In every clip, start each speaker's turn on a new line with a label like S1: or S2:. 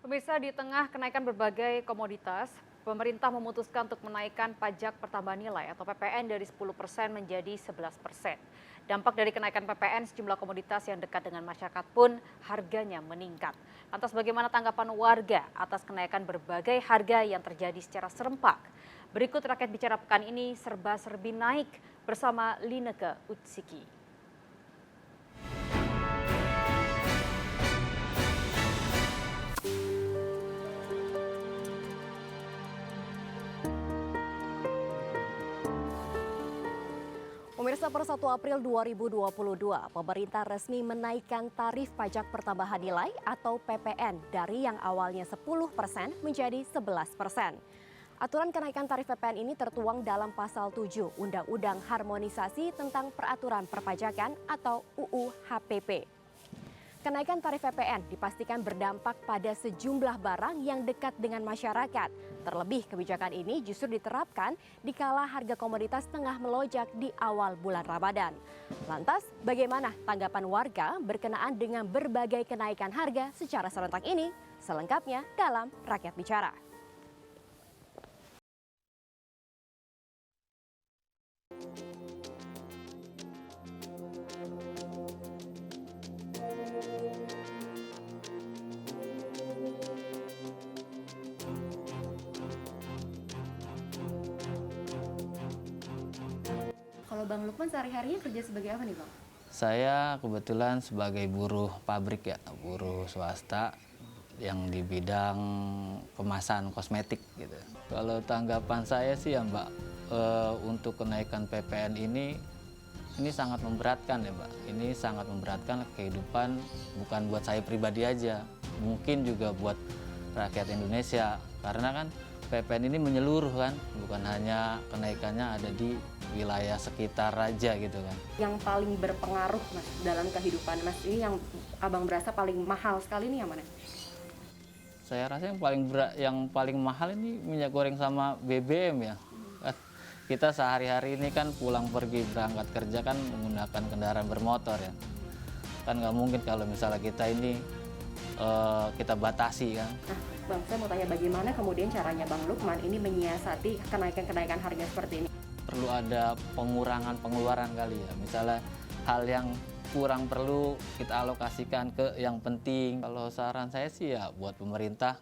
S1: Pemirsa, di tengah kenaikan berbagai komoditas, pemerintah memutuskan untuk menaikkan pajak pertambahan nilai atau PPN dari 10% menjadi 11%. Dampak dari kenaikan PPN, sejumlah komoditas yang dekat dengan masyarakat pun harganya meningkat. Lantas bagaimana tanggapan warga atas kenaikan berbagai harga yang terjadi secara serempak? Berikut Rakyat Bicara pekan ini serba-serbi naik bersama Lineke Utsiki.
S2: Pemirsa, per 1 April 2022, pemerintah resmi menaikkan tarif pajak pertambahan nilai atau PPN dari yang awalnya 10% menjadi 11%. Aturan kenaikan tarif PPN ini tertuang dalam pasal 7 Undang-Undang Harmonisasi tentang Peraturan Perpajakan atau UU HPP. Kenaikan tarif PPN dipastikan berdampak pada sejumlah barang yang dekat dengan masyarakat. Terlebih kebijakan ini justru diterapkan di kala harga komoditas tengah melonjak di awal bulan Ramadan. Lantas, bagaimana tanggapan warga berkenaan dengan berbagai kenaikan harga secara serentak ini? Selengkapnya dalam Rakyat Bicara. Kalau Bang Lukman sehari-harinya kerja sebagai apa nih Bang?
S3: Saya kebetulan sebagai buruh pabrik ya, buruh swasta yang di bidang kemasan kosmetik gitu. Kalau tanggapan saya sih ya Mbak, untuk kenaikan PPN ini sangat memberatkan ya Mbak. Ini sangat memberatkan kehidupan bukan buat saya pribadi aja, mungkin juga buat rakyat Indonesia. Karena kan PPN ini menyeluruh kan, bukan hanya kenaikannya ada di wilayah sekitar aja gitu kan.
S2: Yang paling berpengaruh Mas dalam kehidupan Mas ini yang Abang berasa paling mahal sekali ini yang mana?
S3: Saya rasa yang paling mahal ini minyak goreng sama BBM ya. Kita sehari-hari ini kan pulang pergi berangkat kerja kan menggunakan kendaraan bermotor ya. Kan nggak mungkin kalau misalnya kita ini kita batasi kan.
S2: Nah, Bang, saya mau tanya bagaimana kemudian caranya Bang Lukman ini menyiasati kenaikan-kenaikan harga seperti ini?
S3: Perlu ada pengurangan pengeluaran kali ya. Misalnya hal yang kurang perlu kita alokasikan ke yang penting. Kalau saran saya sih ya buat pemerintah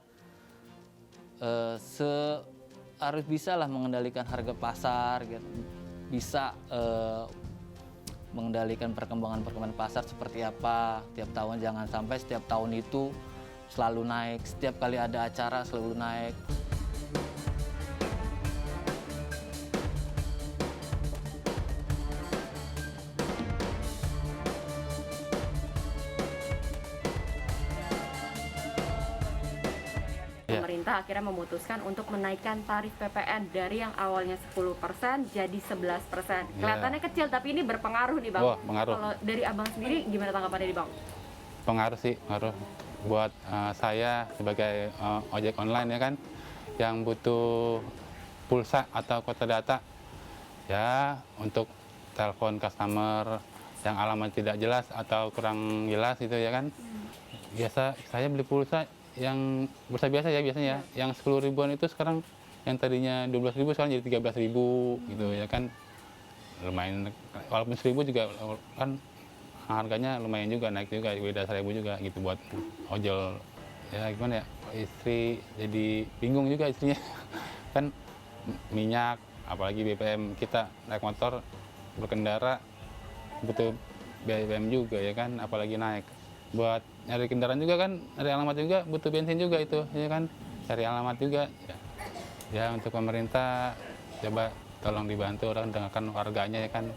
S3: harus bisa lah mengendalikan harga pasar gitu. Bisa mengendalikan perkembangan pasar seperti apa tiap tahun, jangan sampai setiap tahun itu selalu naik, setiap kali ada acara selalu naik.
S2: Pemerintah akhirnya memutuskan untuk menaikkan tarif PPN dari yang awalnya 10% jadi 11%. Kelihatannya kecil tapi ini berpengaruh nih Bang.
S4: Wah, pengaruh.
S2: Kalau dari Abang sendiri gimana tanggapannya nih Bang?
S4: Pengaruh sih, pengaruh. Buat saya sebagai ojek online ya kan, yang butuh pulsa atau kota data, ya untuk telepon customer yang alamat tidak jelas atau kurang jelas gitu ya kan. Biasa saya beli pulsa yang pulsa biasa ya biasanya, yang 10 ribuan itu sekarang yang tadinya 12 ribu sekarang jadi 13 ribu gitu ya kan. Lumayan, walaupun 1000 juga kan harganya lumayan juga, naik juga, beda 1000 juga gitu buat ojol. Ya gimana ya, istri jadi bingung juga istrinya. Kan minyak, apalagi BBM, kita naik motor, berkendara, butuh BBM juga ya kan, apalagi naik. Buat nyari kendaraan juga kan, nyari alamat juga, butuh bensin juga itu, ya kan, cari alamat juga. Ya untuk pemerintah, coba tolong dibantu orang dengarkan warganya ya kan.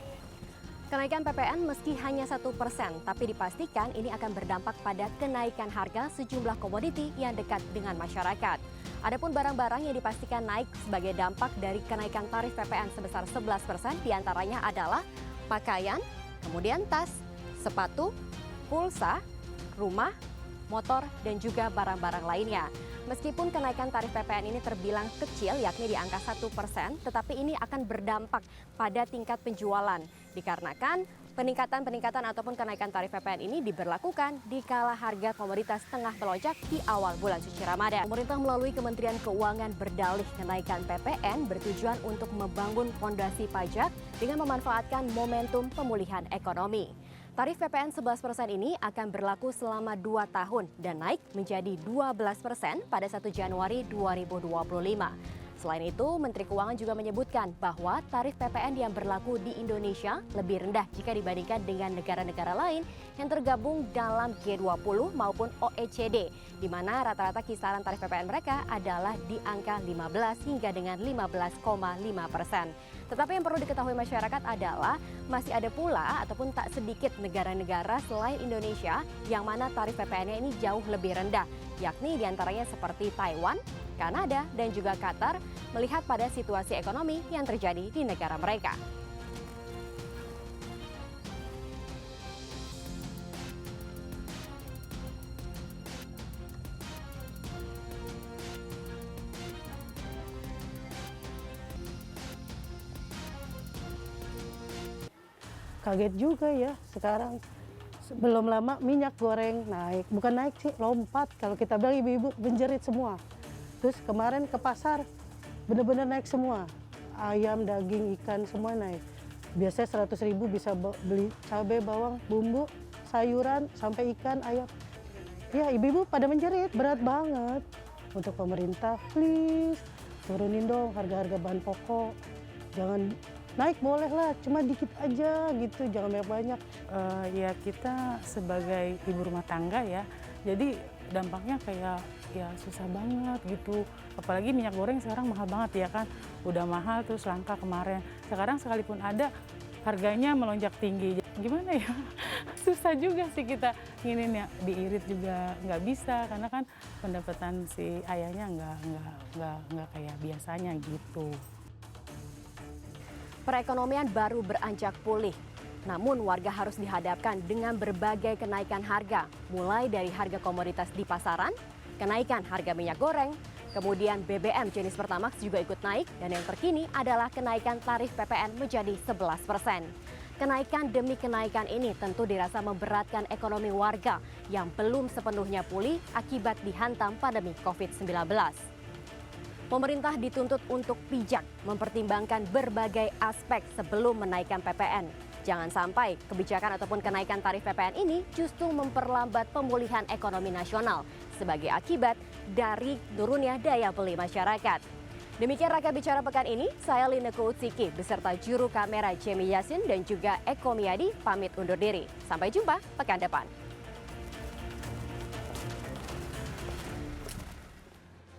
S2: Kenaikan PPN meski hanya 1%, tapi dipastikan ini akan berdampak pada kenaikan harga sejumlah komoditi yang dekat dengan masyarakat. Adapun barang-barang yang dipastikan naik sebagai dampak dari kenaikan tarif PPN sebesar 11% diantaranya adalah pakaian, kemudian tas, sepatu, pulsa, rumah, motor, dan juga barang-barang lainnya. Meskipun kenaikan tarif PPN ini terbilang kecil, yakni di angka 1%, tetapi ini akan berdampak pada tingkat penjualan. Dikarenakan Peningkatan ataupun kenaikan tarif PPN ini diberlakukan di kala harga komoditas tengah melonjak di awal bulan suci Ramadan. Pemerintah melalui Kementerian Keuangan berdalih kenaikan PPN bertujuan untuk membangun fondasi pajak dengan memanfaatkan momentum pemulihan ekonomi. Tarif PPN 11% ini akan berlaku selama 2 tahun dan naik menjadi 12% pada 1 Januari 2025. Selain itu, Menteri Keuangan juga menyebutkan bahwa tarif PPN yang berlaku di Indonesia lebih rendah jika dibandingkan dengan negara-negara lain yang tergabung dalam G20 maupun OECD, di mana rata-rata kisaran tarif PPN mereka adalah di angka 15 hingga dengan 15,5%. Tetapi yang perlu diketahui masyarakat adalah masih ada pula ataupun tak sedikit negara-negara selain Indonesia yang mana tarif PPN-nya ini jauh lebih rendah, yakni diantaranya seperti Taiwan, Kanada, dan juga Qatar melihat pada situasi ekonomi yang terjadi di negara mereka.
S5: Kaget juga ya sekarang. Belum lama minyak goreng naik, bukan naik sih, lompat. Kalau kita bilang ibu-ibu menjerit semua. Terus kemarin ke pasar benar-benar naik semua. Ayam, daging, ikan semua naik. Biasanya 100.000 bisa beli cabai, bawang, bumbu, sayuran, sampai ikan, ayam. Ya ibu-ibu pada menjerit, berat banget. Untuk pemerintah, please turunin dong harga-harga bahan pokok. Jangan naik boleh lah, cuma dikit aja gitu, jangan banyak-banyak.
S6: Ya kita sebagai ibu rumah tangga ya, jadi dampaknya kayak ya susah banget gitu. Apalagi minyak goreng sekarang mahal banget ya kan, udah mahal terus langka kemarin. Sekarang sekalipun ada, harganya melonjak tinggi. Gimana ya, susah juga sih kita nginin ya, diirit juga nggak bisa karena kan pendapatan si ayahnya nggak kayak biasanya gitu.
S2: Perekonomian baru beranjak pulih, namun warga harus dihadapkan dengan berbagai kenaikan harga, mulai dari harga komoditas di pasaran, kenaikan harga minyak goreng, kemudian BBM jenis Pertamax juga ikut naik, dan yang terkini adalah kenaikan tarif PPN menjadi 11%. Kenaikan demi kenaikan ini tentu dirasa memberatkan ekonomi warga yang belum sepenuhnya pulih akibat dihantam pandemi COVID-19. Pemerintah dituntut untuk bijak mempertimbangkan berbagai aspek sebelum menaikkan PPN. Jangan sampai kebijakan ataupun kenaikan tarif PPN ini justru memperlambat pemulihan ekonomi nasional sebagai akibat dari turunnya daya beli masyarakat. Demikian Rakyat Bicara pekan ini, saya Lineke Utsiki beserta juru kamera Jemi Yasin dan juga Eko Miyadi pamit undur diri. Sampai jumpa pekan depan.